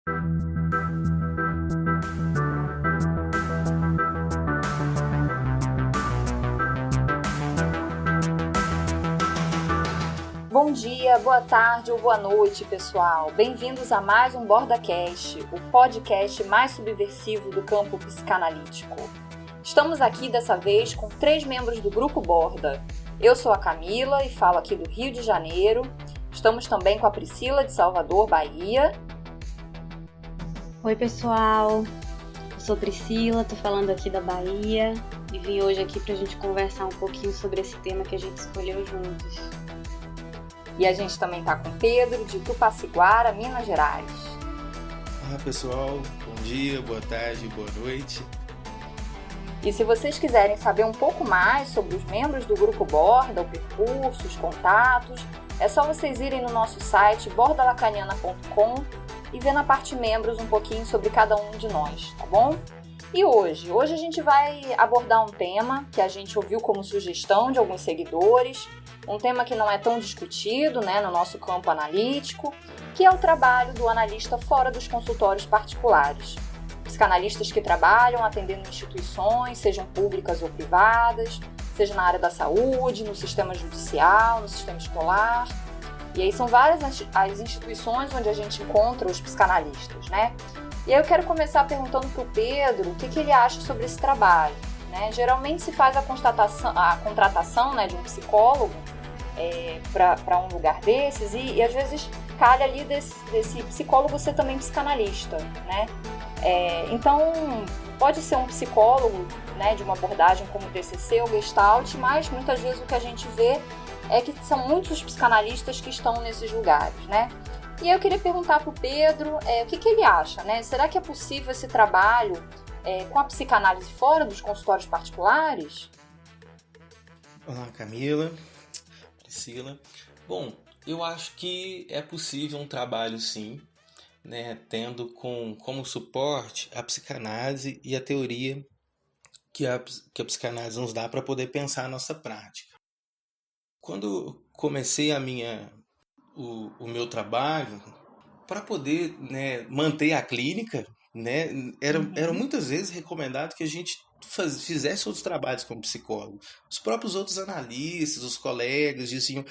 Bom dia, boa tarde ou boa noite, pessoal. Bem-vindos a mais um BordaCast, o podcast mais subversivo do campo psicanalítico. Estamos aqui dessa vez com 3 membros do Grupo Borda. Eu sou a Camila e falo aqui do Rio de Janeiro. Estamos também com a Priscila de Salvador, Bahia. Oi, pessoal. Eu sou Priscila, tô falando aqui da Bahia e vim hoje aqui pra gente conversar um pouquinho sobre esse tema que a gente escolheu juntos. E a gente também está com Pedro, de Tupaciguara, Minas Gerais. Olá, pessoal. Bom dia, boa tarde, boa noite. E se vocês quiserem saber um pouco mais sobre os membros do Grupo Borda, o percurso, os contatos, é só vocês irem no nosso site bordalacaniana.com e ver na parte membros um pouquinho sobre cada um de nós, tá bom? E hoje a gente vai abordar um tema que a gente ouviu como sugestão de alguns seguidores, um tema que não é tão discutido, né, no nosso campo analítico, que é o trabalho do analista fora dos consultórios particulares. Psicanalistas que trabalham atendendo instituições, sejam públicas ou privadas, seja na área da saúde, no sistema judicial, no sistema escolar. E aí são várias as instituições onde a gente encontra os psicanalistas, né? E aí eu quero começar perguntando para o Pedro o que ele acha sobre esse trabalho, né? Geralmente se faz a contratação, né, de um psicólogo para um lugar desses e às vezes calha ali desse psicólogo ser também psicanalista, né? Então pode ser um psicólogo, né, de uma abordagem como o TCC ou Gestalt, mas muitas vezes o que a gente vê é que são muitos psicanalistas que estão nesses lugares, né? E aí eu queria perguntar para o Pedro o que ele acha, né? Será que é possível esse trabalho com a psicanálise fora dos consultórios particulares? Olá, Camila, Priscila. Bom, eu acho que é possível um trabalho sim, né, tendo como suporte a psicanálise e a teoria que a psicanálise nos dá para poder pensar a nossa prática. Quando comecei o meu trabalho, para poder, né, manter a clínica, né, era muitas vezes recomendado que a gente fizesse outros trabalhos como psicólogo. Os próprios outros analistas, os colegas diziam,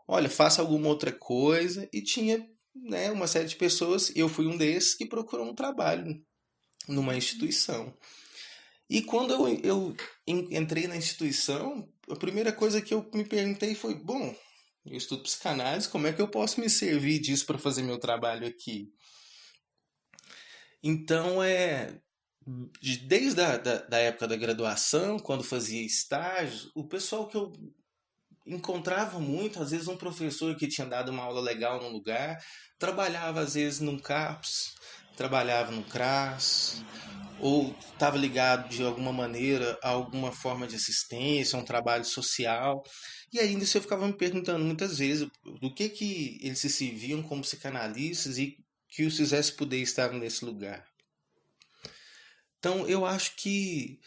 olha, faça alguma outra coisa, e tinha, né, uma série de pessoas, eu fui um desses, que procurou um trabalho numa instituição. E quando eu entrei na instituição, a primeira coisa que eu me perguntei foi, bom, eu estudo psicanálise, como é que eu posso me servir disso para fazer meu trabalho aqui? Então, desde da época da graduação, quando fazia estágios, o pessoal que eu encontrava muito, às vezes um professor que tinha dado uma aula legal num lugar, trabalhava às vezes num CAPS, trabalhava no CRAS, ou estava ligado de alguma maneira a alguma forma de assistência, um trabalho social. E aí nisso eu ficava me perguntando muitas vezes do que eles se serviam como psicanalistas e que os fizesse poder estar nesse lugar. Então eu acho que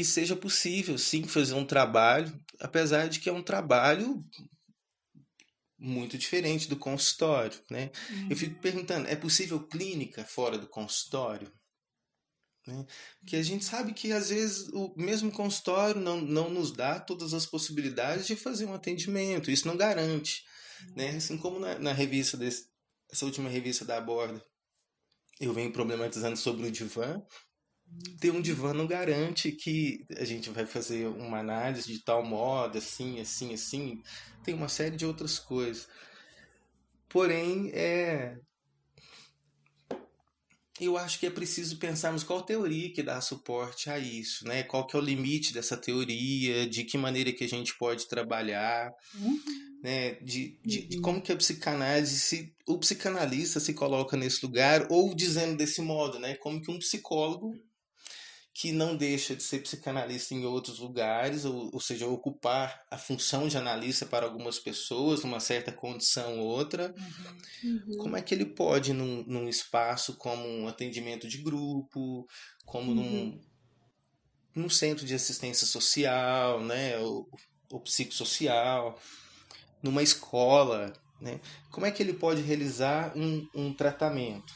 seja possível sim fazer um trabalho, apesar de que é um trabalho muito diferente do consultório, né? Eu fico perguntando, é possível clínica fora do consultório? Né? Porque a gente sabe que às vezes o mesmo consultório não nos dá todas as possibilidades de fazer um atendimento, isso não garante, né? Assim como na revista essa última revista da Borda, eu venho problematizando sobre o divã. Ter um divã não garante que a gente vai fazer uma análise de tal modo, assim, assim, assim. Tem uma série de outras coisas. Porém, eu acho que é preciso pensarmos qual teoria que dá suporte a isso, né? Qual que é o limite dessa teoria, de que maneira que a gente pode trabalhar, né? De como que a psicanálise, o psicanalista se coloca nesse lugar, ou dizendo desse modo, né? Como que um psicólogo que não deixa de ser psicanalista em outros lugares, ou seja, ocupar a função de analista para algumas pessoas, numa certa condição ou outra, como é que ele pode, num espaço como um atendimento de grupo, como num centro de assistência social, né, ou psicossocial, numa escola, né, como é que ele pode realizar um tratamento?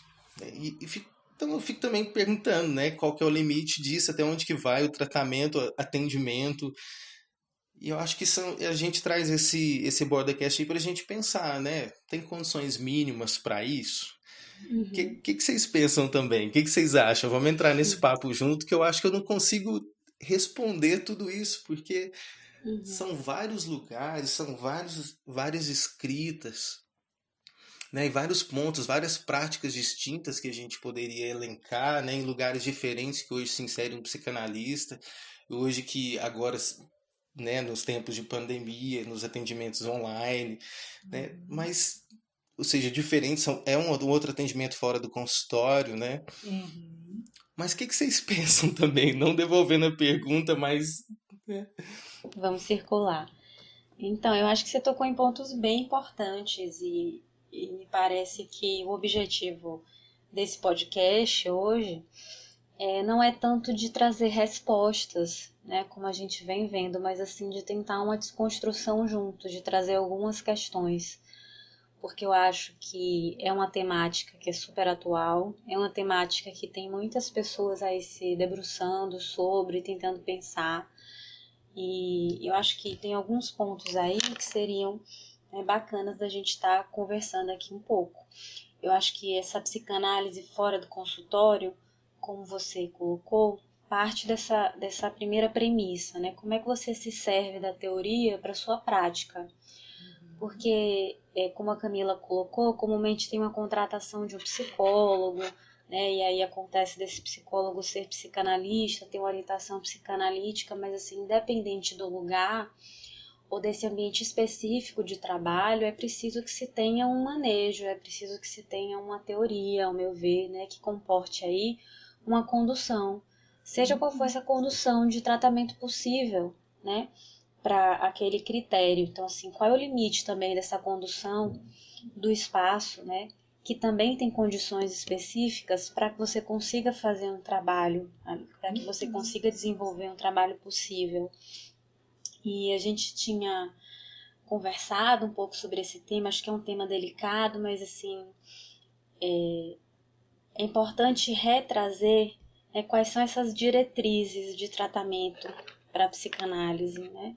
Então eu fico também perguntando, né, qual que é o limite disso, até onde que vai o tratamento, atendimento. E eu acho que a gente traz esse Bordercast aí para a gente pensar, né? Tem condições mínimas para isso? O que vocês pensam também? O que vocês acham? Vamos entrar nesse papo junto, que eu acho que eu não consigo responder tudo isso, porque são vários lugares, são várias escritas, né, e vários pontos, várias práticas distintas que a gente poderia elencar, né, em lugares diferentes que hoje se insere um psicanalista, hoje que agora, né, nos tempos de pandemia, nos atendimentos online, né, mas, ou seja, diferentes, é um outro atendimento fora do consultório, né? Mas o que vocês pensam também? Não devolvendo a pergunta, mas... né? Vamos circular. Então, eu acho que você tocou em pontos bem importantes e me parece que o objetivo desse podcast hoje não é tanto de trazer respostas, né, como a gente vem vendo, mas assim de tentar uma desconstrução junto, de trazer algumas questões, porque eu acho que é uma temática que é super atual, é uma temática que tem muitas pessoas aí se debruçando sobre, tentando pensar, e eu acho que tem alguns pontos aí que seriam bacanas da gente estar conversando aqui um pouco. Eu acho que essa psicanálise fora do consultório, como você colocou, parte dessa primeira premissa, né? Como é que você se serve da teoria para a sua prática? Porque, como a Camila colocou, comumente tem uma contratação de um psicólogo, né? E aí acontece desse psicólogo ser psicanalista, ter uma orientação psicanalítica, mas assim, independente do lugar ou desse ambiente específico de trabalho, é preciso que se tenha um manejo, é preciso que se tenha uma teoria, ao meu ver, né, que comporte aí uma condução, seja qual for essa condução de tratamento possível, né, para aquele critério. Então, assim, qual é o limite também dessa condução do espaço, né, que também tem condições específicas para que você consiga fazer um trabalho, para que você consiga desenvolver um trabalho possível. E a gente tinha conversado um pouco sobre esse tema, acho que é um tema delicado, mas assim, é importante retrazer, né, quais são essas diretrizes de tratamento para a psicanálise, né?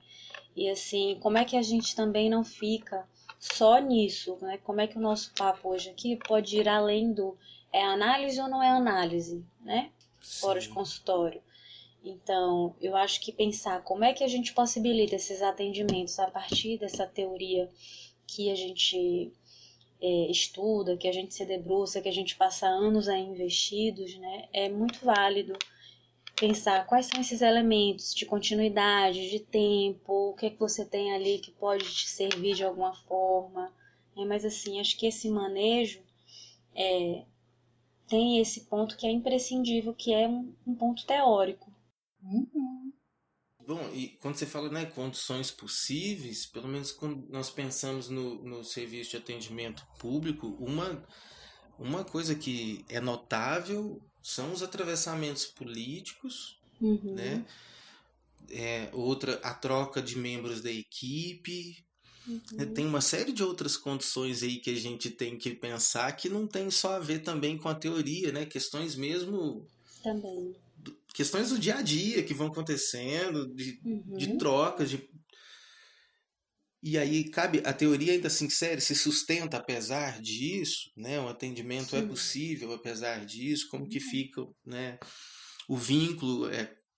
E assim, como é que a gente também não fica só nisso, né? Como é que o nosso papo hoje aqui pode ir além do é análise ou não é análise, né? Fora de consultório. Então, eu acho que pensar como é que a gente possibilita esses atendimentos a partir dessa teoria que a gente estuda, que a gente se debruça, que a gente passa anos aí investidos, né, é muito válido pensar quais são esses elementos de continuidade, de tempo, o que é que você tem ali que pode te servir de alguma forma. Mas assim, acho que esse manejo tem esse ponto que é imprescindível, que é um ponto teórico. Bom, e quando você fala, né, condições possíveis, pelo menos quando nós pensamos no serviço de atendimento público, uma coisa que é notável são os atravessamentos políticos, né? Outra, a troca de membros da equipe. Tem uma série de outras condições aí que a gente tem que pensar que não tem só a ver também com a teoria, né? Questões mesmo... Também. Questões do dia a dia que vão acontecendo, de trocas, e aí cabe, a teoria ainda se insere, se sustenta apesar disso, né? O atendimento é possível apesar disso, como que fica, né? O vínculo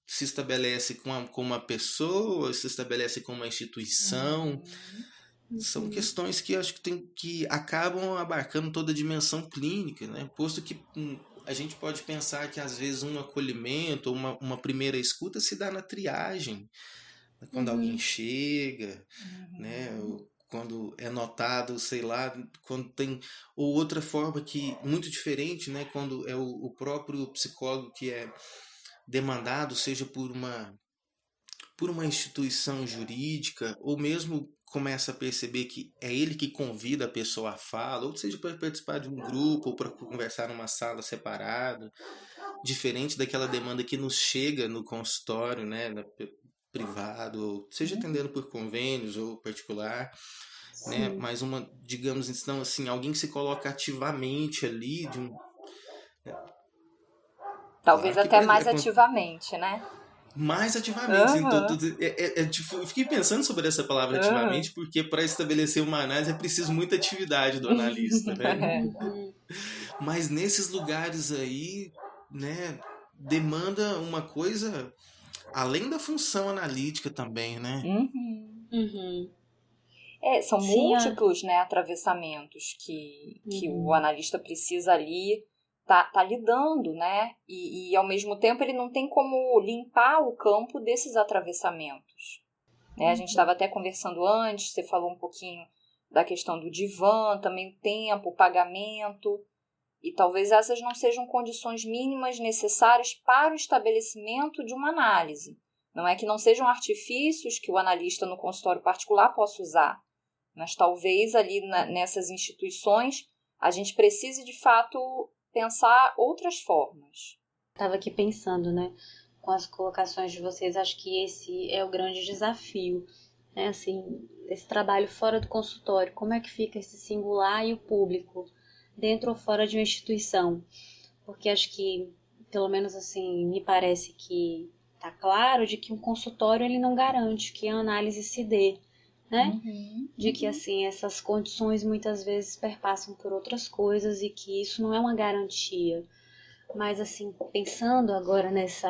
se estabelece com uma pessoa, se estabelece com uma instituição. São questões que acho que acabam abarcando toda a dimensão clínica, né? Posto que a gente pode pensar que às vezes um acolhimento ou uma primeira escuta se dá na triagem, quando alguém chega, né? Quando é notado, sei lá, quando tem... Ou outra forma que muito diferente, né? Quando é o próprio psicólogo que é demandado, seja por uma instituição jurídica, ou mesmo começa a perceber que é ele que convida a pessoa à fala, ou seja, para participar de um grupo, ou para conversar numa sala separada, diferente daquela demanda que nos chega no consultório, né, privado, ou seja atendendo por convênios ou particular, né, mas digamos então assim, alguém que se coloca ativamente ali, Talvez Claro até mais ativamente, né? mais ativamente. Então, Aham, tipo, eu fiquei pensando sobre essa palavra aham. ativamente, porque para estabelecer uma análise é preciso muita atividade do analista, né? Uhum. Mas nesses lugares aí, né, demanda uma coisa além da função analítica também, né? Uhum. Uhum. São Sim, múltiplos, né, atravessamentos que o uhum. analista precisa ali tá lidando, né? E ao mesmo tempo ele não tem como limpar o campo desses atravessamentos. Né? A gente estava até conversando antes, você falou um pouquinho da questão do divã, também o tempo, o pagamento, e talvez essas não sejam condições mínimas necessárias para o estabelecimento de uma análise. Não é que não sejam artifícios que o analista no consultório particular possa usar, mas talvez ali nessas instituições a gente precise de fato pensar outras formas. Estava aqui pensando, né, com as colocações de vocês, acho que esse é o grande desafio, né, assim, esse trabalho fora do consultório, como é que fica esse singular e o público, dentro ou fora de uma instituição? Porque acho que, pelo menos assim, me parece que está claro de que um consultório ele não garante que a análise se dê, né? De que assim essas condições muitas vezes perpassam por outras coisas e que isso não é uma garantia. Mas assim, pensando agora nesse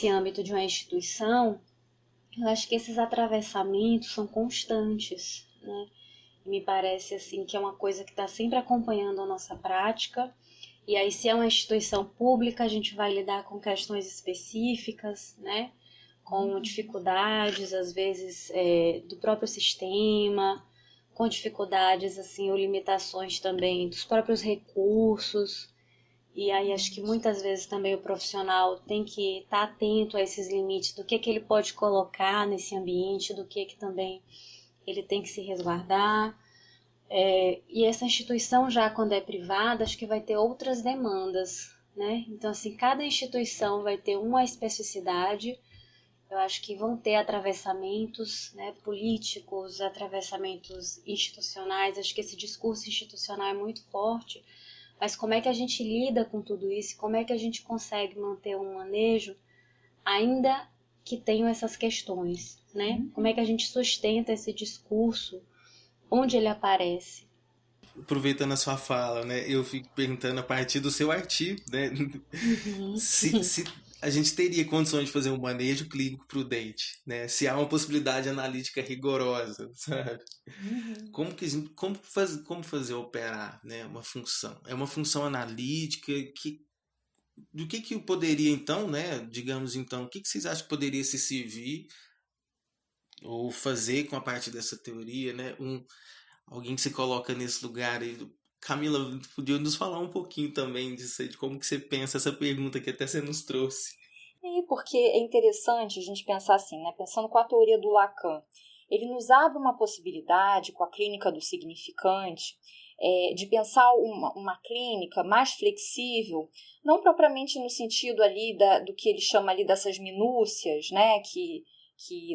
âmbito de uma instituição, eu acho que esses atravessamentos são constantes, né? E me parece assim que é uma coisa que está sempre acompanhando a nossa prática. E aí, se é uma instituição pública, a gente vai lidar com questões específicas, né? Com dificuldades, às vezes, do próprio sistema, com dificuldades, assim, ou limitações também dos próprios recursos. E aí, acho que muitas vezes também o profissional tem que estar atento a esses limites, do que ele pode colocar nesse ambiente, do que também ele tem que se resguardar. E essa instituição já quando é privada, acho que vai ter outras demandas, né? Então, assim, cada instituição vai ter uma especificidade. Eu acho que vão ter atravessamentos, né, políticos, atravessamentos institucionais. Acho que esse discurso institucional é muito forte. Mas como é que a gente lida com tudo isso? Como é que a gente consegue manter um manejo ainda que tenham essas questões, né? Como é que a gente sustenta esse discurso onde ele aparece? Aproveitando a sua fala, né? Eu fico perguntando a partir do seu artigo, né? Uhum. Se a gente teria condições de fazer um manejo clínico prudente, né? Se há uma possibilidade analítica rigorosa, sabe? Como que como fazer operar, né? Uma função? É uma função analítica que do que poderia então, né? Digamos então, o que vocês acham que poderia se servir ou fazer com a parte dessa teoria, né? Alguém que se coloca nesse lugar aí. Camila, podia nos falar um pouquinho também disso aí, de como que você pensa essa pergunta que até você nos trouxe. E porque é interessante a gente pensar assim, né? Pensando com a teoria do Lacan, ele nos abre uma possibilidade com a clínica do significante de pensar uma clínica mais flexível, não propriamente no sentido ali do que ele chama ali dessas minúcias, né? Que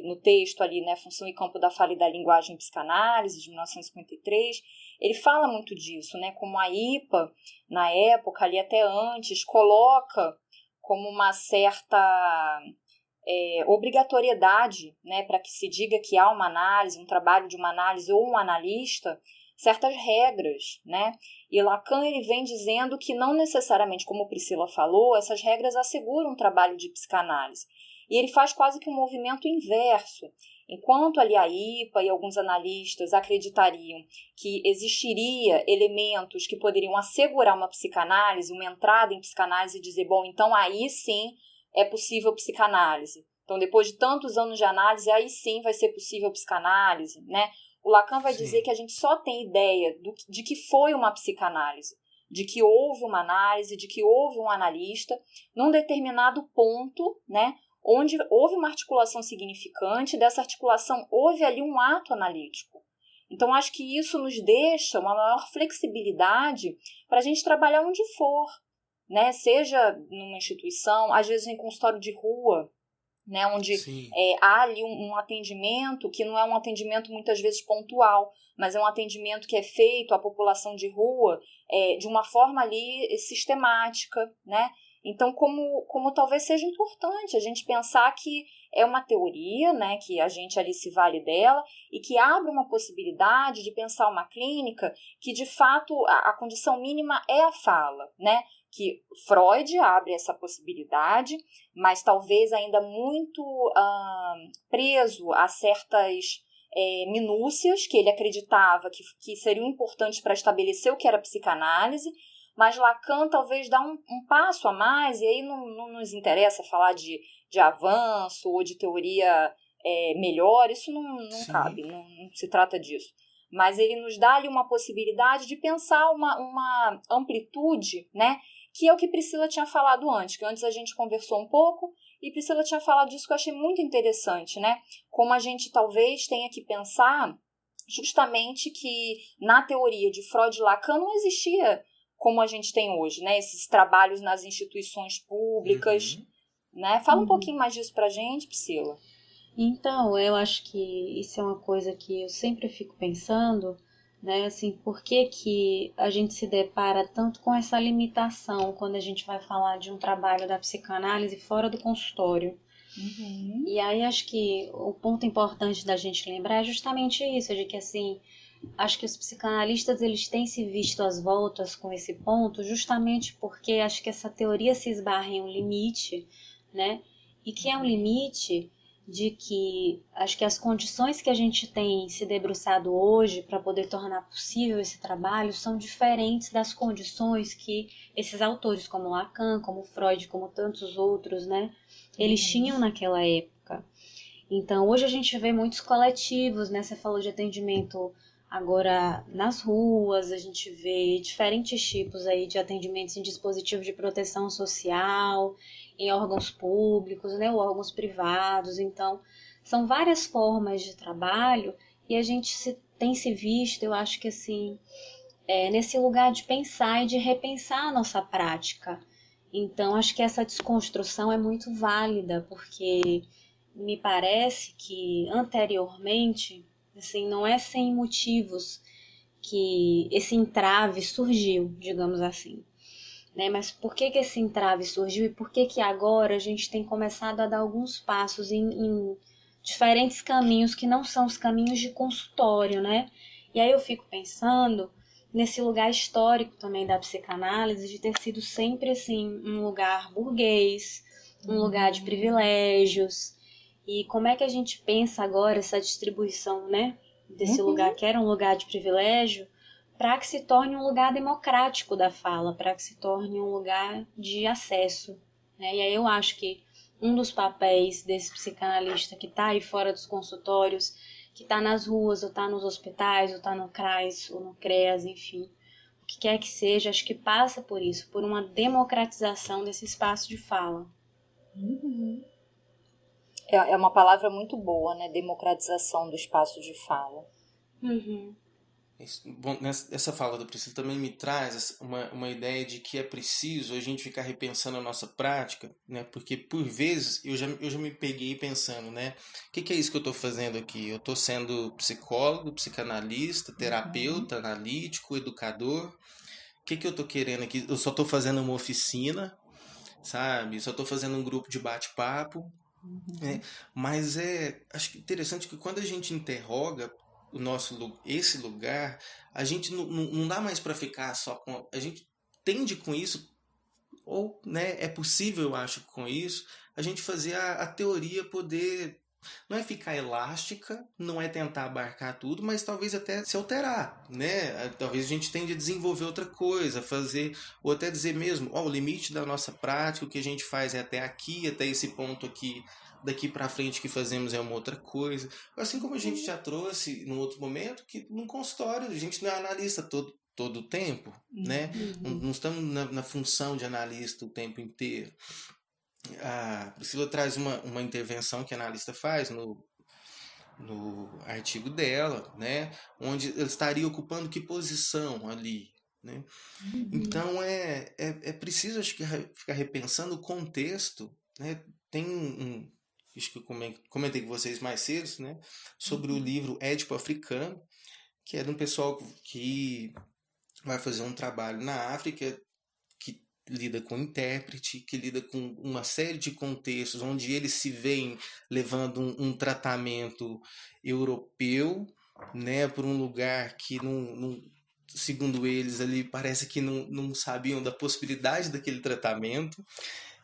no texto ali, né, Função e Campo da Fala e da Linguagem em Psicanálise, de 1953, ele fala muito disso, né? Como a IPA, na época, ali até antes, coloca como uma certa obrigatoriedade, né, para que se diga que há uma análise, um trabalho de uma análise ou um analista, certas regras, né? E Lacan ele vem dizendo que não necessariamente, como Priscila falou, essas regras asseguram um trabalho de psicanálise. E ele faz quase que um movimento inverso. Enquanto ali a IPA e alguns analistas acreditariam que existiria elementos que poderiam assegurar uma psicanálise, uma entrada em psicanálise e dizer, bom, então aí sim é possível psicanálise. Então, depois de tantos anos de análise, aí sim vai ser possível psicanálise, né? O Lacan vai dizer Sim. que a gente só tem ideia de que foi uma psicanálise, de que houve uma análise, de que houve um analista, num determinado ponto, né? Onde houve uma articulação significante, dessa articulação houve ali um ato analítico. Então, acho que isso nos deixa uma maior flexibilidade para a gente trabalhar onde for, né? Seja numa instituição, às vezes em consultório de rua, né, onde Sim. há ali um atendimento que não é um atendimento muitas vezes pontual, mas é um atendimento que é feito à população de rua de uma forma ali sistemática, né? Então, como talvez seja importante a gente pensar que é uma teoria, né, que a gente ali se vale dela e que abre uma possibilidade de pensar uma clínica que, de fato, a condição mínima é a fala, né? Que Freud abre essa possibilidade, mas talvez ainda muito preso a certas minúcias que ele acreditava que seriam importantes para estabelecer o que era psicanálise, mas Lacan talvez dá um passo a mais, e aí não nos interessa falar de avanço ou de teoria melhor, isso não cabe, não se trata disso. Mas ele nos dá ali uma possibilidade de pensar uma amplitude, né, que é o que Priscila tinha falado antes, que antes a gente conversou um pouco, e Priscila tinha falado disso que eu achei muito interessante, né, como a gente talvez tenha que pensar justamente que na teoria de Freud e Lacan não existia como a gente tem hoje, né? Esses trabalhos nas instituições públicas, né? Fala um pouquinho mais disso pra gente, Priscila. Então, eu acho que isso é uma coisa que eu sempre fico pensando, né? Assim, por que a gente se depara tanto com essa limitação quando a gente vai falar de um trabalho da psicanálise fora do consultório? E aí acho que o ponto importante da gente lembrar é justamente isso, de que assim, acho que os psicanalistas eles têm se visto às voltas com esse ponto justamente porque acho que essa teoria se esbarra em um limite, né? E que é um limite de que acho que as condições que a gente tem se debruçado hoje para poder tornar possível esse trabalho são diferentes das condições que esses autores como Lacan, como Freud, como tantos outros, né? Eles tinham naquela época. Então, hoje a gente vê muitos coletivos, né? Você falou de atendimento agora nas ruas, a gente vê diferentes tipos aí de atendimentos em dispositivos de proteção social, em órgãos públicos, né? Ou órgãos privados. Então, são várias formas de trabalho e a gente tem se visto, eu acho que assim, nesse lugar de pensar e de repensar a nossa prática. Então, acho que essa desconstrução é muito válida, porque me parece que anteriormente, assim, não é sem motivos que esse entrave surgiu, digamos assim. Né? Mas por que esse entrave surgiu e por que agora a gente tem começado a dar alguns passos em diferentes caminhos que não são os caminhos de consultório, né? E aí eu fico pensando nesse lugar histórico também da psicanálise, de ter sido sempre assim um lugar burguês, um lugar de privilégios. E como é que a gente pensa agora essa distribuição, né, desse lugar que era um lugar de privilégio, para que se torne um lugar democrático da fala, para que se torne um lugar de acesso, né? E aí eu acho que um dos papéis desse psicanalista que está aí fora dos consultórios, que está nas ruas, ou está nos hospitais, ou está no CRAS, ou no CREAS, enfim, o que quer que seja, acho que passa por isso, por uma democratização desse espaço de fala. É uma palavra muito boa, né? Democratização do espaço de fala. Bom, essa fala da Priscila também me traz uma ideia de que é preciso a gente ficar repensando a nossa prática, né? Porque por vezes eu já me peguei pensando, né? O que é isso que eu estou fazendo aqui? Eu estou sendo psicólogo, psicanalista, terapeuta, analítico, educador. O que eu estou querendo aqui? Eu só estou fazendo uma oficina, sabe? Só estou fazendo um grupo de bate-papo. Mas acho que interessante que quando a gente interroga esse lugar, a gente não dá mais para ficar só com. A gente tende com isso, ou né, é possível, eu acho, com isso, a gente fazer a teoria poder. Não é ficar elástica, não é tentar abarcar tudo, mas talvez até se alterar, né? Talvez a gente tende a desenvolver outra coisa, fazer, ou até dizer mesmo, o limite da nossa prática, o que a gente faz é até aqui, até esse ponto aqui, daqui para frente que fazemos é uma outra coisa. Assim como a gente já trouxe num outro momento, que num consultório a gente não é analista todo o tempo, né? Não estamos na função de analista o tempo inteiro. A Priscila traz uma intervenção que a analista faz no artigo dela, né? Onde ela estaria ocupando que posição ali, né? Então é preciso, acho que, ficar repensando o contexto, né? Tem acho que eu comentei com vocês mais cedo, né, sobre o livro Édipo Africano, que é de um pessoal que vai fazer um trabalho na África, que lida com intérprete, que lida com uma série de contextos onde eles se veem levando um tratamento europeu, né, por um lugar que segundo eles ali parece que não sabiam da possibilidade daquele tratamento.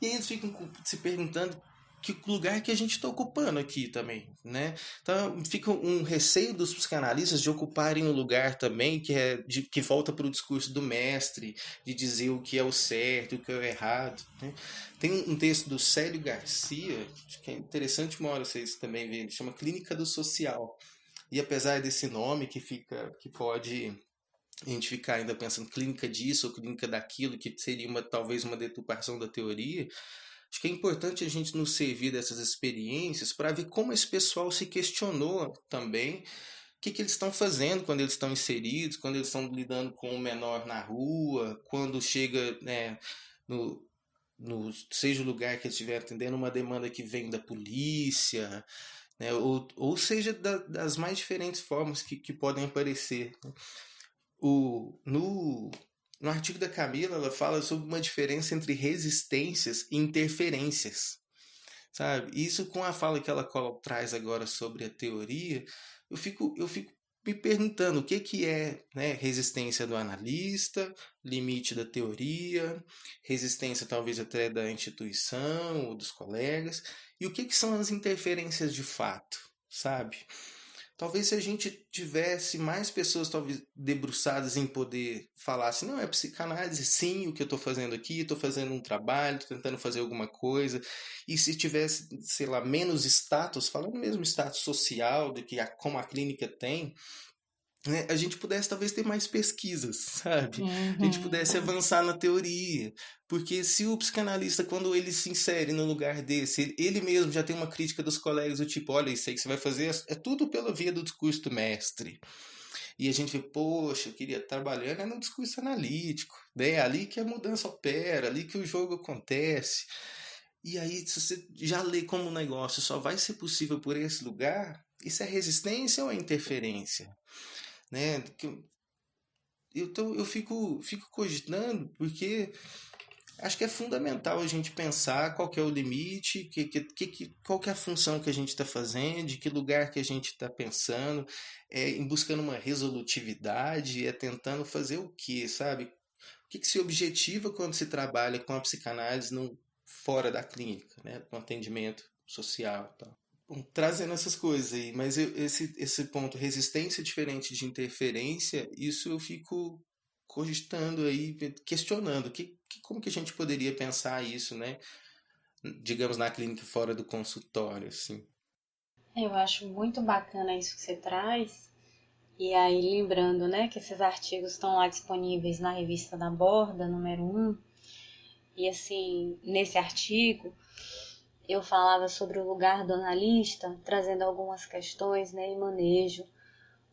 E eles ficam se perguntando que lugar que a gente está ocupando aqui também, né? Então fica um receio dos psicanalistas de ocuparem um lugar também que volta para o discurso do mestre, de dizer o que é o certo, o que é o errado, né? Tem um texto do Célio Garcia, que é interessante, uma hora vocês também verem, chama Clínica do Social. E apesar desse nome que pode a gente ficar ainda pensando clínica disso ou clínica daquilo, que seria talvez uma deturpação da teoria, acho que é importante a gente nos servir dessas experiências para ver como esse pessoal se questionou também o que eles estão fazendo quando eles estão inseridos, quando eles estão lidando com o menor na rua, quando chega, né, seja o lugar que eles estiver atendendo, uma demanda que vem da polícia, né, ou seja, das mais diferentes formas que podem aparecer. No artigo da Camila, ela fala sobre uma diferença entre resistências e interferências, sabe? Isso com a fala que ela traz agora sobre a teoria, eu fico me perguntando o que é, né, resistência do analista, limite da teoria, resistência talvez até da instituição ou dos colegas, e o que são as interferências de fato, sabe? Talvez se a gente tivesse mais pessoas talvez debruçadas em poder falar assim, não, é psicanálise, sim, o que eu estou fazendo aqui, estou fazendo um trabalho, estou tentando fazer alguma coisa, e se tivesse, sei lá, menos status, falando mesmo status social, como a clínica tem, né, a gente pudesse talvez ter mais pesquisas, sabe? A gente pudesse avançar na teoria. Porque se o psicanalista, quando ele se insere no lugar desse, ele mesmo já tem uma crítica dos colegas do tipo, olha, isso aí que você vai fazer é tudo pela via do discurso do mestre. E a gente vê, poxa, eu queria trabalhar no discurso analítico, né? É ali que a mudança opera, ali que o jogo acontece. E aí, se você já lê como o negócio só vai ser possível por esse lugar, isso é resistência ou é interferência? Né? Eu fico cogitando porque acho que é fundamental a gente pensar qual que é o limite, qual que é a função que a gente está fazendo, de que lugar que a gente está pensando, em buscando uma resolutividade, tentando fazer o quê, sabe? O que se objetiva quando se trabalha com a psicanálise fora da clínica, né? Com atendimento social e tal. Bom, trazendo essas coisas aí, mas esse ponto, resistência diferente de interferência, isso eu fico cogitando aí, questionando, como que a gente poderia pensar isso, né? Digamos, na clínica fora do consultório, assim. Eu acho muito bacana isso que você traz. E aí, lembrando, né, que esses artigos estão lá disponíveis na revista da Borda, número 1. E assim, nesse artigo, eu falava sobre o lugar do analista, trazendo algumas questões, né, e manejo,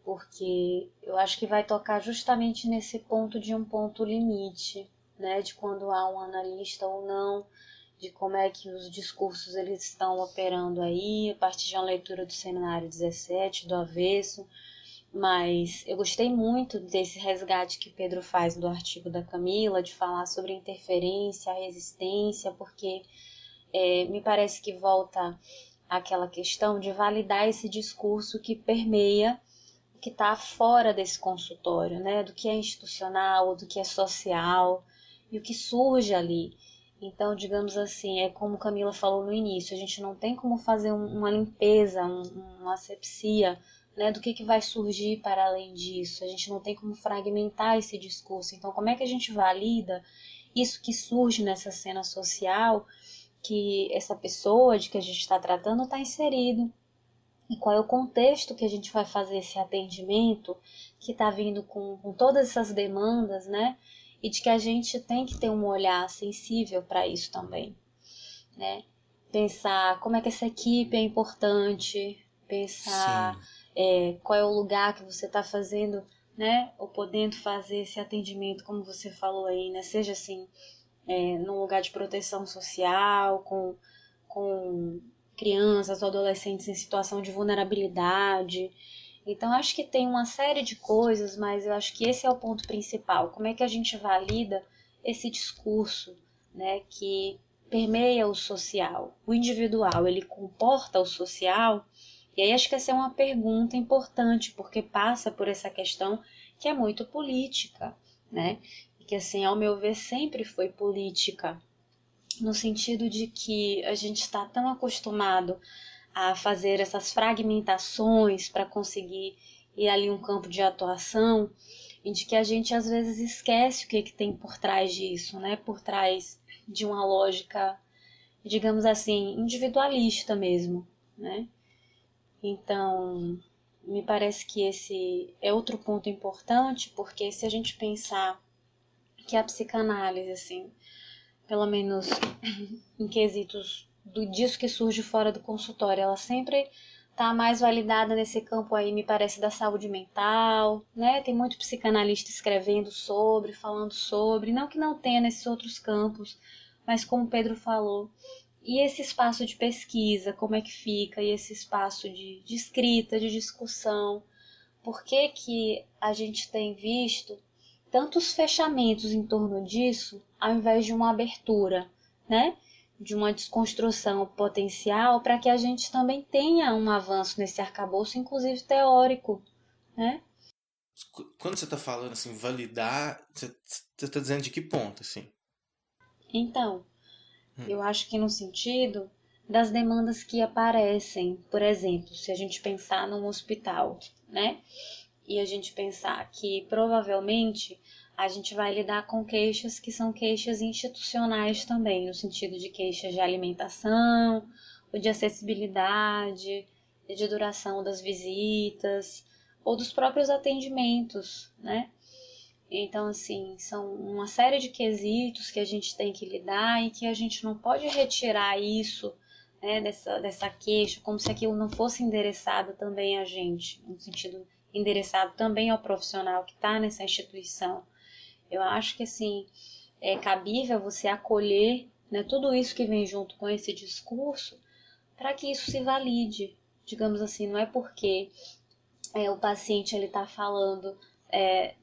porque eu acho que vai tocar justamente nesse ponto de um ponto limite, né, de quando há um analista ou não, de como é que os discursos eles estão operando aí, a partir de uma leitura do seminário 17, do avesso. Mas eu gostei muito desse resgate que Pedro faz do artigo da Camila, de falar sobre interferência, resistência, porque me parece que volta àquela questão de validar esse discurso que permeia o que está fora desse consultório, né? Do que é institucional, do que é social e o que surge ali. Então, digamos assim, é como Camila falou no início, a gente não tem como fazer uma limpeza, uma asepsia, né, do que vai surgir para além disso. A gente não tem como fragmentar esse discurso. Então, como é que a gente valida isso que surge nessa cena social, que essa pessoa de que a gente está tratando está inserido? E qual é o contexto que a gente vai fazer esse atendimento, que está vindo com todas essas demandas, né? E de que a gente tem que ter um olhar sensível para isso também, né? Pensar como é que essa equipe é importante, pensar qual é o lugar que você está fazendo, né? Ou podendo fazer esse atendimento, como você falou aí, né? Seja assim, num lugar de proteção social, com crianças ou adolescentes em situação de vulnerabilidade. Então, acho que tem uma série de coisas, mas eu acho que esse é o ponto principal. Como é que a gente valida esse discurso, né, que permeia o social? O individual, ele comporta o social? E aí acho que essa é uma pergunta importante, porque passa por essa questão que é muito política, né? E que, assim, ao meu ver, sempre foi política, no sentido de que a gente está tão acostumado a fazer essas fragmentações para conseguir ir ali um campo de atuação, e de que a gente às vezes esquece o que tem por trás disso, né? Por trás de uma lógica, digamos assim, individualista mesmo, né? Então, me parece que esse é outro ponto importante, porque se a gente pensar que a psicanálise, assim, pelo menos em quesitos disso que surge fora do consultório, ela sempre está mais validada nesse campo aí, me parece, da saúde mental, né? Tem muito psicanalista escrevendo sobre, falando sobre, não que não tenha nesses outros campos, mas como o Pedro falou, e esse espaço de pesquisa, como é que fica, e esse espaço de escrita, de discussão, por que que a gente tem visto tantos fechamentos em torno disso, ao invés de uma abertura, né? De uma desconstrução potencial, para que a gente também tenha um avanço nesse arcabouço, inclusive teórico, né? Quando você está falando assim, validar, você está dizendo de que ponto, assim? Então, eu acho que no sentido das demandas que aparecem, por exemplo, se a gente pensar num hospital, né? E a gente pensar que provavelmente a gente vai lidar com queixas que são queixas institucionais também, no sentido de queixas de alimentação, ou de acessibilidade, de duração das visitas, ou dos próprios atendimentos, né? Então, assim, são uma série de quesitos que a gente tem que lidar e que a gente não pode retirar isso, né, dessa queixa, como se aquilo não fosse endereçado também a gente, no sentido endereçado também ao profissional que está nessa instituição. Eu acho que, assim, é cabível você acolher, né, tudo isso que vem junto com esse discurso para que isso se valide. Digamos assim, não é porque o paciente está falando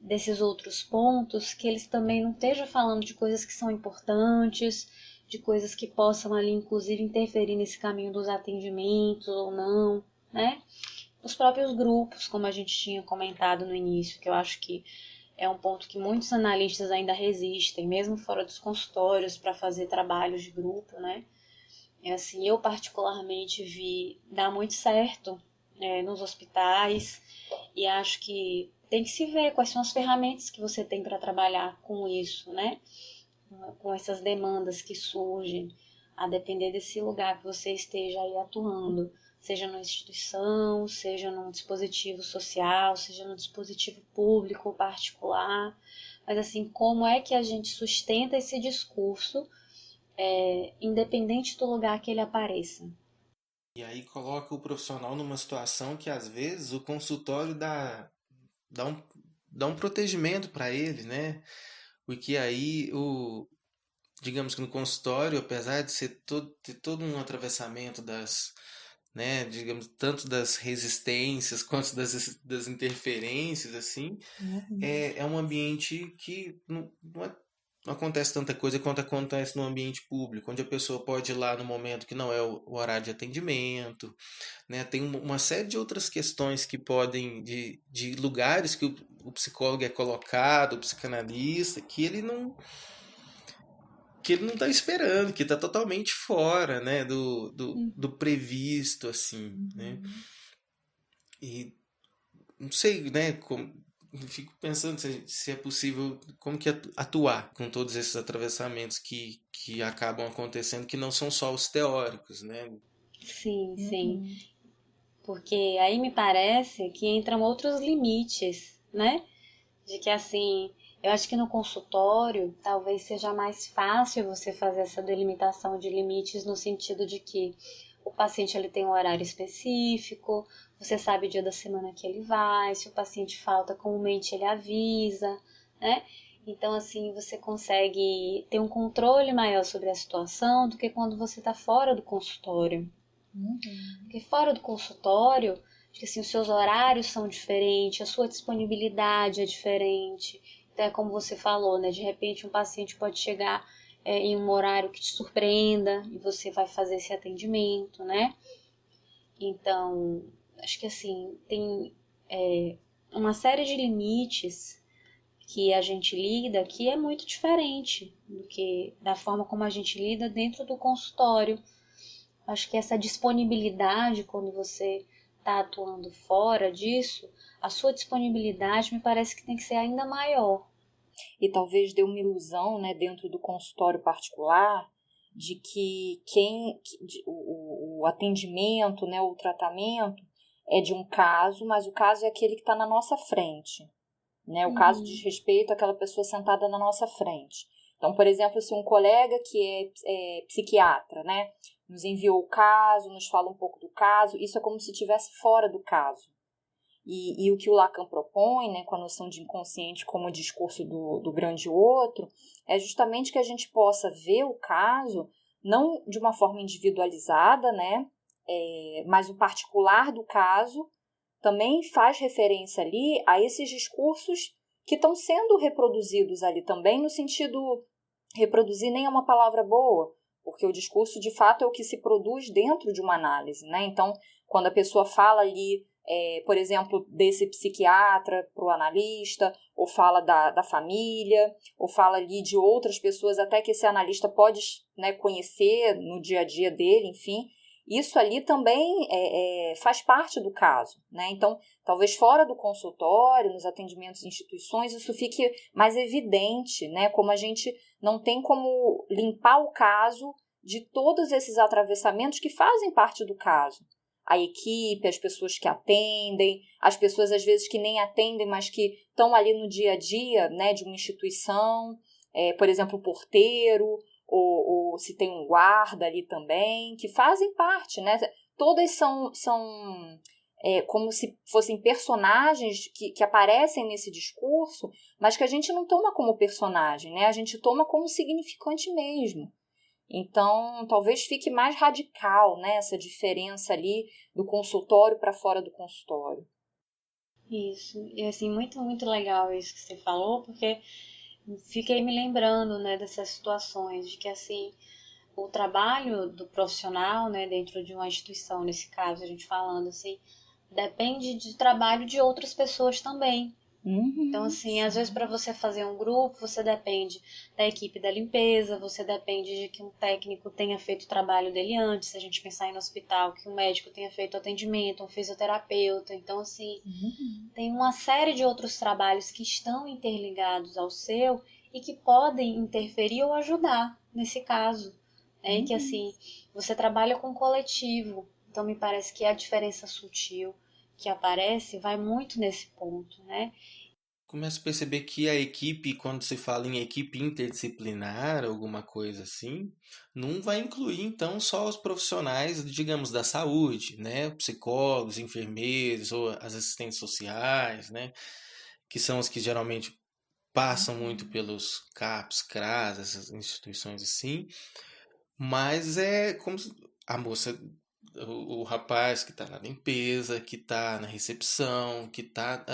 desses outros pontos que eles também não estejam falando de coisas que são importantes, de coisas que possam ali, inclusive, interferir nesse caminho dos atendimentos ou não, né? Os próprios grupos, como a gente tinha comentado no início, que eu acho que é um ponto que muitos analistas ainda resistem, mesmo fora dos consultórios, para fazer trabalhos de grupo, né? É assim, eu particularmente vi dar muito certo nos hospitais e acho que tem que se ver quais são as ferramentas que você tem para trabalhar com isso, né? Com essas demandas que surgem, a depender desse lugar que você esteja aí atuando, seja numa instituição, seja num dispositivo social, seja num dispositivo público ou particular. Mas assim, como é que a gente sustenta esse discurso independente do lugar que ele apareça? E aí coloca o profissional numa situação que às vezes o consultório dá um, dá um protegimento para ele, né? Porque aí digamos que no consultório, apesar de ter todo um atravessamento né, digamos, tanto das resistências quanto das interferências, assim, é um ambiente que não acontece tanta coisa quanto acontece no ambiente público, onde a pessoa pode ir lá no momento que não é o horário de atendimento, né? Tem uma série de outras questões que podem, de lugares que o psicólogo é colocado, o psicanalista, que ele não está esperando, que está totalmente fora, né, do previsto, assim, né? E não sei, né, fico pensando se é possível, como que atuar com todos esses atravessamentos que acabam acontecendo, que não são só os teóricos, né? Sim, sim. Porque aí me parece que entram outros limites, né? De que, assim, eu acho que no consultório talvez seja mais fácil você fazer essa delimitação de limites no sentido de que o paciente ele tem um horário específico, você sabe o dia da semana que ele vai, se o paciente falta, comumente ele avisa, né? Então, assim, você consegue ter um controle maior sobre a situação do que quando você está fora do consultório. Porque fora do consultório, acho que assim, os seus horários são diferentes, a sua disponibilidade é diferente. Então é como você falou, né? De repente um paciente pode chegar em um horário que te surpreenda e você vai fazer esse atendimento, né? Então, acho que assim, tem uma série de limites que a gente lida que é muito diferente do que da forma como a gente lida dentro do consultório. Acho que essa disponibilidade, quando você está atuando fora disso, a sua disponibilidade me parece que tem que ser ainda maior. E talvez dê uma ilusão, né, dentro do consultório particular, de que o atendimento, né, o tratamento é de um caso, mas o caso é aquele que está na nossa frente. Né? O caso diz respeito àquela pessoa sentada na nossa frente. Então, por exemplo, se um colega que é psiquiatra, né, nos enviou o caso, nos fala um pouco do caso, isso é como se estivesse fora do caso. E o que o Lacan propõe, né, com a noção de inconsciente como discurso do grande outro, é justamente que a gente possa ver o caso não de uma forma individualizada, né, mas o particular do caso também faz referência ali a esses discursos que estão sendo reproduzidos ali também, no sentido, reproduzir nem é uma palavra boa, porque o discurso de fato é o que se produz dentro de uma análise, né? Então, quando a pessoa fala ali, por exemplo, desse psiquiatra para o analista, ou fala da família, ou fala ali de outras pessoas até que esse analista pode, né, conhecer no dia a dia dele, enfim, isso ali também faz parte do caso, né? Então, talvez fora do consultório, nos atendimentos em instituições, isso fique mais evidente, né? Como a gente não tem como limpar o caso de todos esses atravessamentos que fazem parte do caso. A equipe, as pessoas que atendem, as pessoas às vezes que nem atendem, mas que estão ali no dia a dia, né, de uma instituição, por exemplo, o porteiro, ou se tem um guarda ali também, que fazem parte, né? Todas são como se fossem personagens que aparecem nesse discurso, mas que a gente não toma como personagem, né? A gente toma como significante mesmo. Então, talvez fique mais radical, né, essa diferença ali do consultório para fora do consultório. Isso, e assim, muito, muito legal isso que você falou, porque fiquei me lembrando, né, dessas situações, de que assim, o trabalho do profissional, né, dentro de uma instituição, nesse caso, a gente falando assim, depende do trabalho de outras pessoas também. Então, assim, às vezes para você fazer um grupo, você depende da equipe da limpeza, você depende de que um técnico tenha feito o trabalho dele antes, se a gente pensar em no hospital, que um médico tenha feito o atendimento, um fisioterapeuta. Então, assim, tem uma série de outros trabalhos que estão interligados ao seu e que podem interferir ou ajudar nesse caso. Né? Que, assim, você trabalha com coletivo, então me parece que a diferença sutil que aparece vai muito nesse ponto, né? Começo a perceber que a equipe, quando se fala em equipe interdisciplinar, alguma coisa assim, não vai incluir então só os profissionais, digamos, da saúde, né? Psicólogos, enfermeiros ou as assistentes sociais, né? Que são os que geralmente passam muito pelos CAPS, CRAS, essas instituições assim, mas é como a moça, o rapaz que está na limpeza, que está na recepção, que está.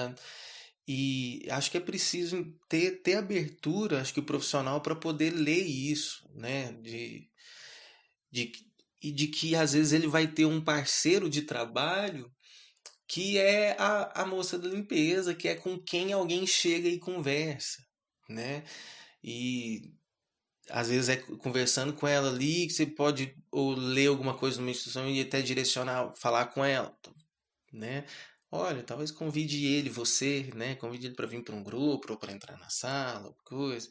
E acho que é preciso ter abertura, acho que o profissional, para poder ler isso, né? De, e de que às vezes ele vai ter um parceiro de trabalho que é a moça da limpeza, que é com quem alguém chega e conversa, né? E às vezes é conversando com ela ali que você pode ou ler alguma coisa numa instituição e até direcionar, falar com ela, né? Olha, talvez convide ele, você, né? Convide ele para vir para um grupo ou para entrar na sala, coisa,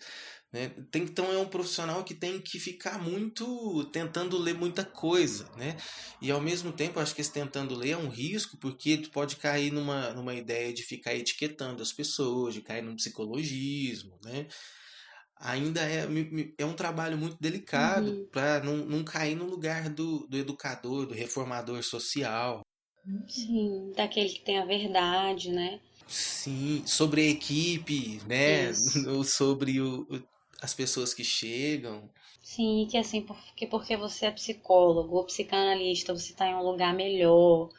né? Então é um profissional que tem que ficar muito tentando ler muita coisa, né? E ao mesmo tempo, acho que esse tentando ler é um risco, porque tu pode cair numa ideia de ficar etiquetando as pessoas, de cair num psicologismo, né? Ainda é um trabalho muito delicado para não cair no lugar do educador, do reformador social. Sim, daquele que tem a verdade, né? Sim, sobre a equipe, né? Isso. Ou sobre as pessoas que chegam. Sim, que assim, porque você é psicólogo ou psicanalista, você está em um lugar melhor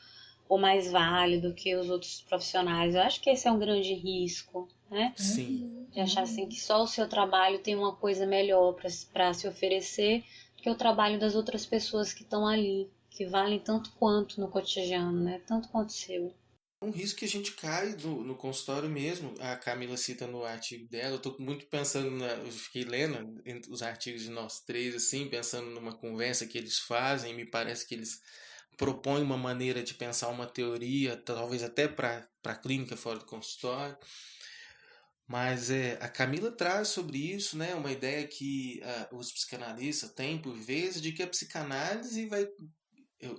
ou mais válido que os outros profissionais. Eu acho que esse é um grande risco, né? Sim. De achar assim que só o seu trabalho tem uma coisa melhor para se oferecer do que o trabalho das outras pessoas que estão ali, que valem tanto quanto no cotidiano, né? Tanto quanto o seu. Um risco que a gente cai no consultório mesmo. A Camila cita no artigo dela. Eu estou muito pensando eu fiquei lendo os artigos de nós três, assim, pensando numa conversa que eles fazem. Me parece que eles propõem uma maneira de pensar uma teoria, talvez até para a clínica fora do consultório. Mas a Camila traz sobre isso, né, uma ideia que os psicanalistas têm por vezes de que a psicanálise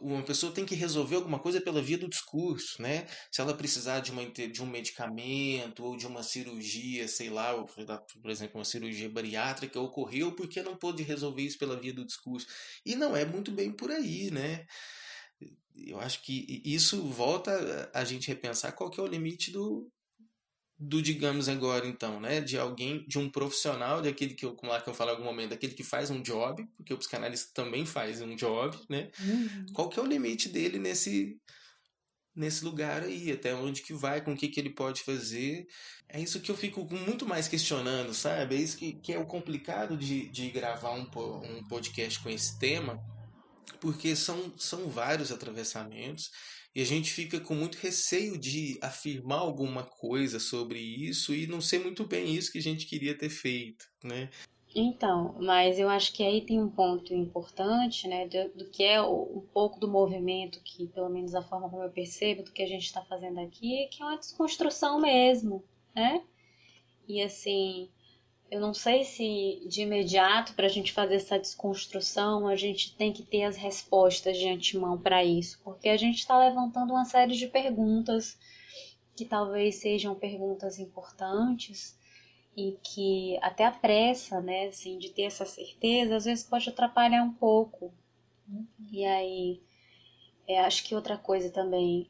uma pessoa tem que resolver alguma coisa pela via do discurso, né? Se ela precisar de um medicamento ou de uma cirurgia, sei lá, ou, por exemplo, uma cirurgia bariátrica ocorreu porque não pôde resolver isso pela via do discurso. E não é muito bem por aí, né? Eu acho que isso volta a gente repensar qual que é o limite do digamos agora então, né, de alguém, de um profissional, daquele que eu, como lá que eu falo em algum momento, daquele que faz um job, porque o psicanalista também faz um job, né? Qual que é o limite dele nesse lugar aí, até onde que vai, com o que ele pode fazer? É isso que eu fico muito mais questionando, sabe? É isso que é o complicado de gravar um podcast com esse tema, porque são vários atravessamentos e a gente fica com muito receio de afirmar alguma coisa sobre isso e não ser muito bem isso que a gente queria ter feito, né? Então, mas eu acho que aí tem um ponto importante, né, do que é um pouco do movimento, que pelo menos a forma como eu percebo do que a gente está fazendo aqui, que é uma desconstrução mesmo, né? E assim, eu não sei se de imediato, para a gente fazer essa desconstrução, a gente tem que ter as respostas de antemão para isso, porque a gente está levantando uma série de perguntas que talvez sejam perguntas importantes e que até a pressa, né, assim, de ter essa certeza, às vezes pode atrapalhar um pouco. E aí, acho que outra coisa também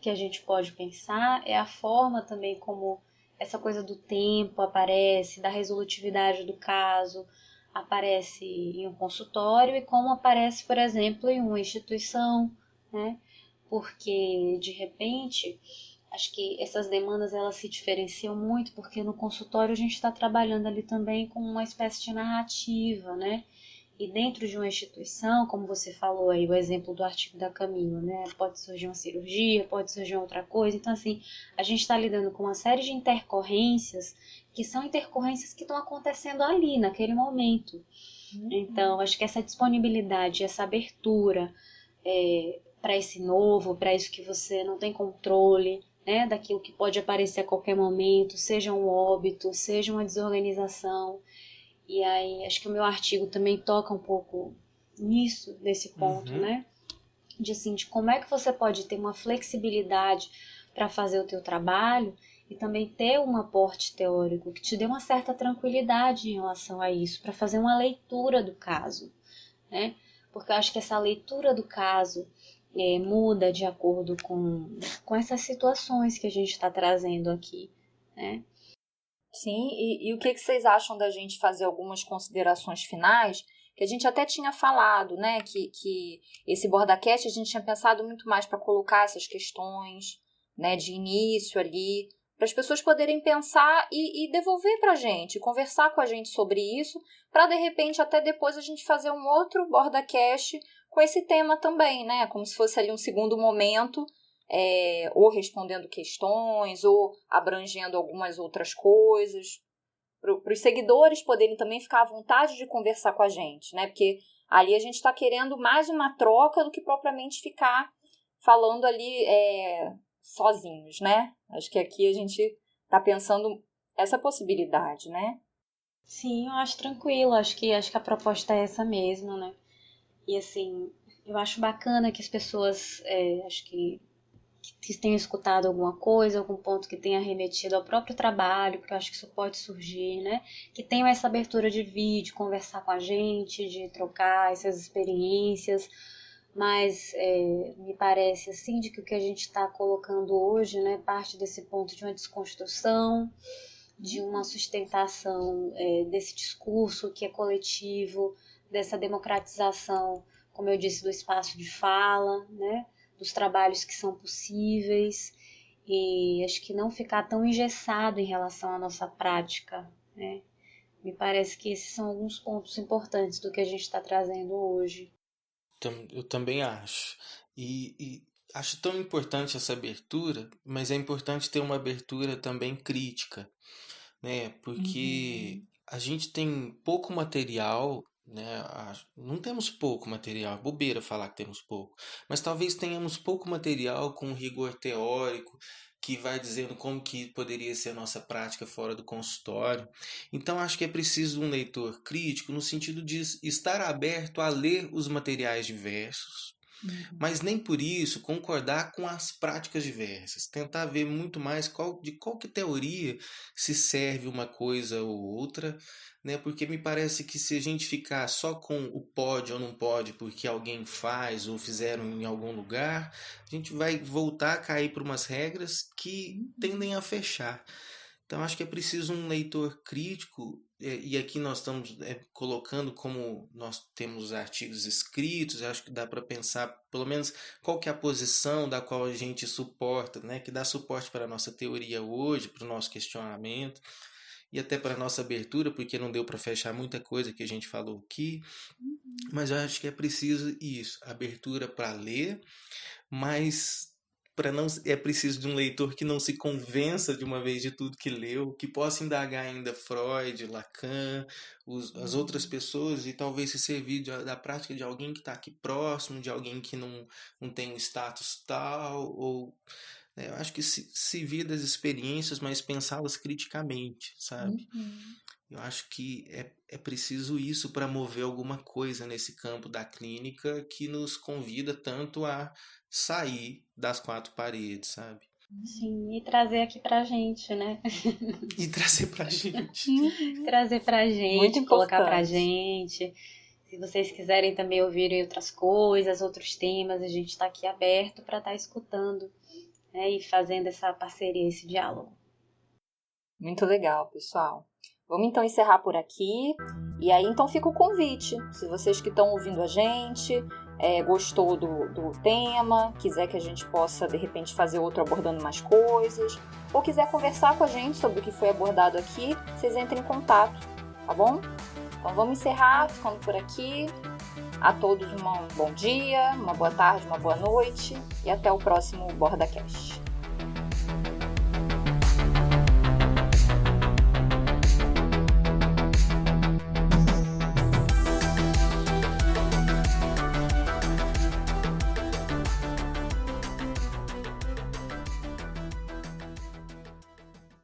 que a gente pode pensar é a forma também como essa coisa do tempo aparece, da resolutividade do caso, aparece em um consultório e como aparece, por exemplo, em uma instituição, né? Porque, de repente, acho que essas demandas elas se diferenciam muito porque no consultório a gente está trabalhando ali também com uma espécie de narrativa, né? E dentro de uma instituição, como você falou aí, o exemplo do artigo da Camila, né? Pode surgir uma cirurgia, pode surgir outra coisa. Então, assim, a gente está lidando com uma série de intercorrências que são intercorrências que estão acontecendo ali, naquele momento. Então, acho que essa disponibilidade, essa abertura para esse novo, para isso que você não tem controle, né? Daquilo que pode aparecer a qualquer momento, seja um óbito, seja uma desorganização. E aí, acho que o meu artigo também toca um pouco nisso, nesse ponto, Uhum. né? De assim, de como é que você pode ter uma flexibilidade para fazer o teu trabalho e também ter um aporte teórico que te dê uma certa tranquilidade em relação a isso, para fazer uma leitura do caso, né? Porque eu acho que essa leitura do caso muda de acordo com essas situações que a gente está trazendo aqui, né? Sim, e o que vocês acham da gente fazer algumas considerações finais? Que a gente até tinha falado, né? Que esse BordaCast a gente tinha pensado muito mais para colocar essas questões, né, de início ali, para as pessoas poderem pensar e devolver para a gente, conversar com a gente sobre isso, para de repente até depois a gente fazer um outro BordaCast com esse tema também, né? Como se fosse ali um segundo momento ou respondendo questões, ou abrangendo algumas outras coisas, para os seguidores poderem também ficar à vontade de conversar com a gente, né? Porque ali a gente está querendo mais uma troca do que propriamente ficar falando ali sozinhos, né? Acho que aqui a gente está pensando essa possibilidade, né? Sim, eu acho tranquilo, acho que a proposta é essa mesmo, né? E assim, eu acho bacana que as pessoas, acho que tenham escutado alguma coisa, algum ponto que tenha remetido ao próprio trabalho, porque eu acho que isso pode surgir, né? Que tenham essa abertura de vir, de conversar com a gente, de trocar essas experiências, mas me parece assim de que o que a gente está colocando hoje, né, parte desse ponto de uma desconstrução, de uma sustentação desse discurso que é coletivo, dessa democratização, como eu disse, do espaço de fala, né? Dos trabalhos que são possíveis, e acho que não ficar tão engessado em relação à nossa prática, né? Me parece que esses são alguns pontos importantes do que a gente está trazendo hoje. Eu também acho. E acho tão importante essa abertura, mas é importante ter uma abertura também crítica, né? Porque a gente tem pouco material, né? Não temos pouco material, é bobeira falar que temos pouco, mas talvez tenhamos pouco material com rigor teórico que vai dizendo como que poderia ser a nossa prática fora do consultório. Então acho que é preciso um leitor crítico no sentido de estar aberto a ler os materiais diversos, mas nem por isso concordar com as práticas diversas. Tentar ver muito mais de qual que teoria se serve uma coisa ou outra, né? Porque me parece que se a gente ficar só com o pode ou não pode porque alguém faz ou fizeram em algum lugar, a gente vai voltar a cair por umas regras que tendem a fechar. Então acho que é preciso um leitor crítico, e aqui nós estamos colocando como nós temos artigos escritos, acho que dá para pensar pelo menos qual que é a posição da qual a gente suporta, né, que dá suporte para a nossa teoria hoje, para o nosso questionamento e até para a nossa abertura, porque não deu para fechar muita coisa que a gente falou aqui, mas eu acho que é preciso isso, abertura para ler, mas é preciso de um leitor que não se convença de uma vez de tudo que leu, que possa indagar ainda Freud, Lacan, as outras pessoas e talvez se servir da prática de alguém que está aqui próximo, de alguém que não tem um status tal, ou né, eu acho que se vir das experiências, mas pensá-las criticamente, sabe? Eu acho que é preciso isso para mover alguma coisa nesse campo da clínica que nos convida tanto a sair das quatro paredes, sabe? Sim, e trazer aqui pra gente, né? E trazer pra gente. Trazer pra gente, colocar pra gente. Se vocês quiserem também ouvirem outras coisas, outros temas, a gente está aqui aberto para estar escutando, né, e fazendo essa parceria, esse diálogo. Muito legal, pessoal. Vamos então encerrar por aqui. E aí então fica o convite. Se vocês que estão ouvindo a gente, gostou do tema, quiser que a gente possa de repente fazer outro abordando mais coisas, ou quiser conversar com a gente sobre o que foi abordado aqui, vocês entrem em contato, tá bom? Então vamos encerrar ficando por aqui. A todos um bom dia, uma boa tarde, uma boa noite e até o próximo BordaCast.